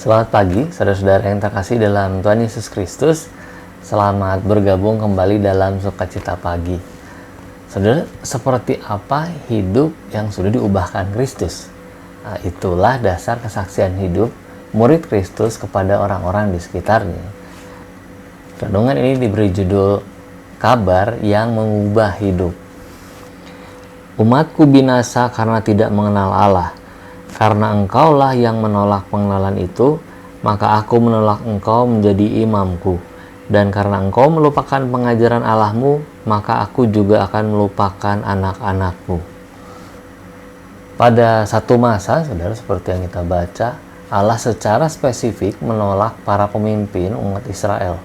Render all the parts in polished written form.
Selamat pagi, saudara-saudara yang terkasih dalam Tuhan Yesus Kristus. Selamat bergabung kembali dalam Sukacita Pagi. Saudara, seperti apa hidup yang sudah diubahkan Kristus? Nah, itulah dasar kesaksian hidup murid Kristus kepada orang-orang di sekitarnya. Renungan ini diberi judul Kabar yang Mengubah Hidup. Umatku binasa karena tidak mengenal Allah. Karena engkaulah yang menolak pengenalan itu, maka aku menolak engkau menjadi imamku. Dan karena engkau melupakan pengajaran Allahmu, maka aku juga akan melupakan anak-anakmu. Pada satu masa, saudara, seperti yang kita baca, Allah secara spesifik menolak para pemimpin umat Israel.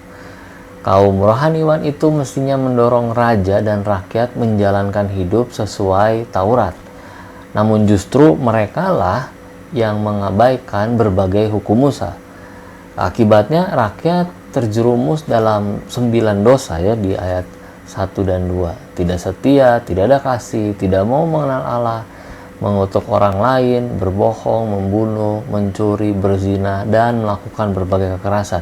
Kaum rohaniwan itu mestinya mendorong raja dan rakyat menjalankan hidup sesuai Taurat. Namun justru merekalah yang mengabaikan berbagai hukum Musa. Akibatnya rakyat terjerumus dalam 9 dosa ya di ayat 1 dan 2. Tidak setia, tidak ada kasih, tidak mau mengenal Allah, mengutuk orang lain, berbohong, membunuh, mencuri, berzina, dan melakukan berbagai kekerasan.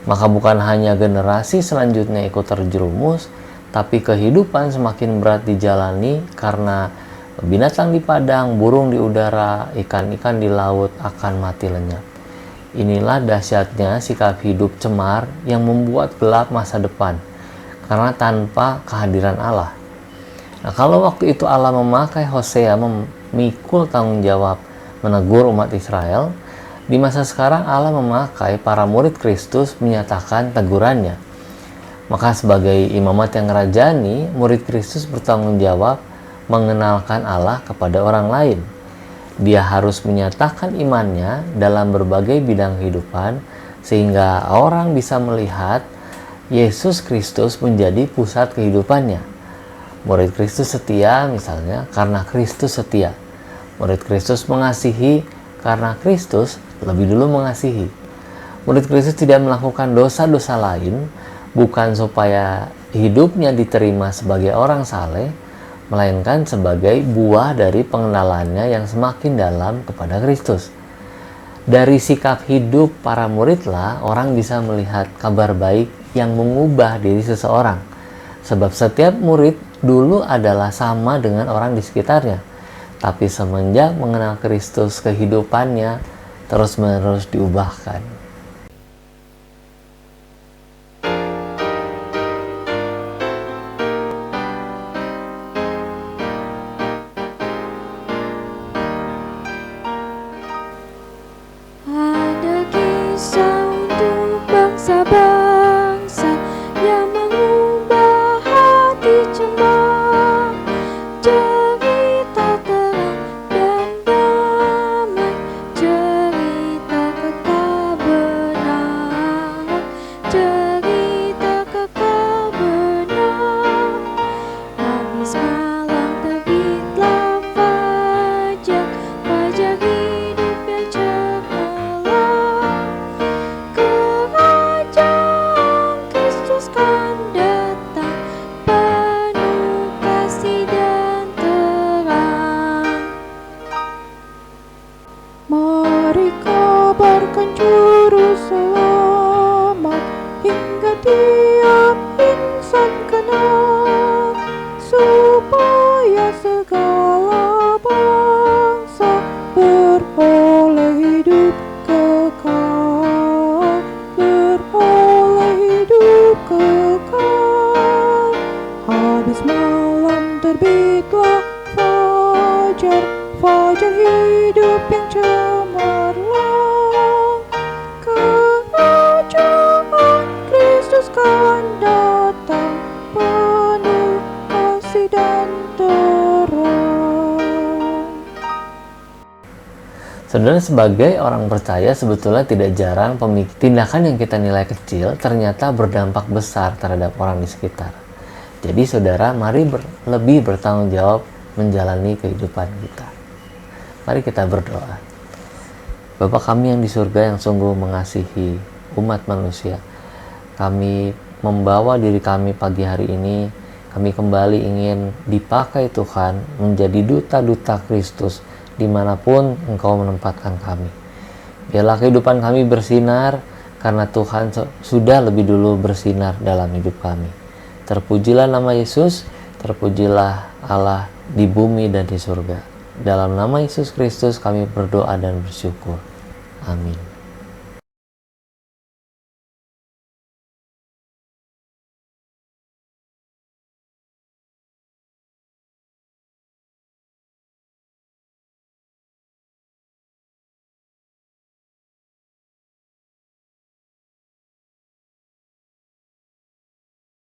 Maka bukan hanya generasi selanjutnya ikut terjerumus, tapi kehidupan semakin berat dijalani karena binatang di padang, burung di udara, ikan-ikan di laut akan mati lenyap. Inilah dahsyatnya sikap hidup cemar yang membuat gelap masa depan, karena tanpa kehadiran Allah. Nah, kalau waktu itu Allah memakai Hosea memikul tanggung jawab menegur umat Israel, di masa sekarang Allah memakai para murid Kristus menyatakan tegurannya. Maka sebagai imamat yang rajani, murid Kristus bertanggung jawab mengenalkan Allah kepada orang lain. Dia harus menyatakan imannya dalam berbagai bidang kehidupan sehingga orang bisa melihat Yesus Kristus menjadi pusat kehidupannya. Murid Kristus setia misalnya karena Kristus setia. Murid Kristus mengasihi karena Kristus lebih dulu mengasihi. Murid Kristus tidak melakukan dosa-dosa lain bukan supaya hidupnya diterima sebagai orang saleh, melainkan sebagai buah dari pengenalannya yang semakin dalam kepada Kristus. Dari sikap hidup para muridlah orang bisa melihat kabar baik yang mengubah diri seseorang. Sebab setiap murid dulu adalah sama dengan orang di sekitarnya. Tapi semenjak mengenal Kristus, kehidupannya terus-menerus diubahkan. Bangsa-bangsa yang mengubah hati cemar, cerita terang dan damai, cerita kekal benar, cerita kekal benar. Habis malam terbitlah fajar, fajar hidup yang cemerlang. Mari kabarkan juru selamat hingga tiap insan kenal, supaya segala bangsa beroleh hidup kekal, beroleh hidup kekal. Habis malam terbitlah fajar, fajar hidup yang cemerlang. Kerajaan Kristus kan datang, penuh kasih dan terang. Saudara, sebagai orang percaya sebetulnya tidak jarang tindakan yang kita nilai kecil ternyata berdampak besar terhadap orang di sekitar. Jadi saudara, mari lebih bertanggung jawab menjalani kehidupan kita. Mari kita berdoa. Bapa kami yang di surga yang sungguh mengasihi umat manusia, kami membawa diri kami pagi hari ini, kami kembali ingin dipakai Tuhan menjadi duta-duta Kristus dimanapun Engkau menempatkan kami. Biarlah kehidupan kami bersinar, karena Tuhan sudah lebih dulu bersinar dalam hidup kami. Terpujilah nama Yesus, terpujilah Allah di bumi dan di surga. Dalam nama Yesus Kristus kami berdoa dan bersyukur. Amin.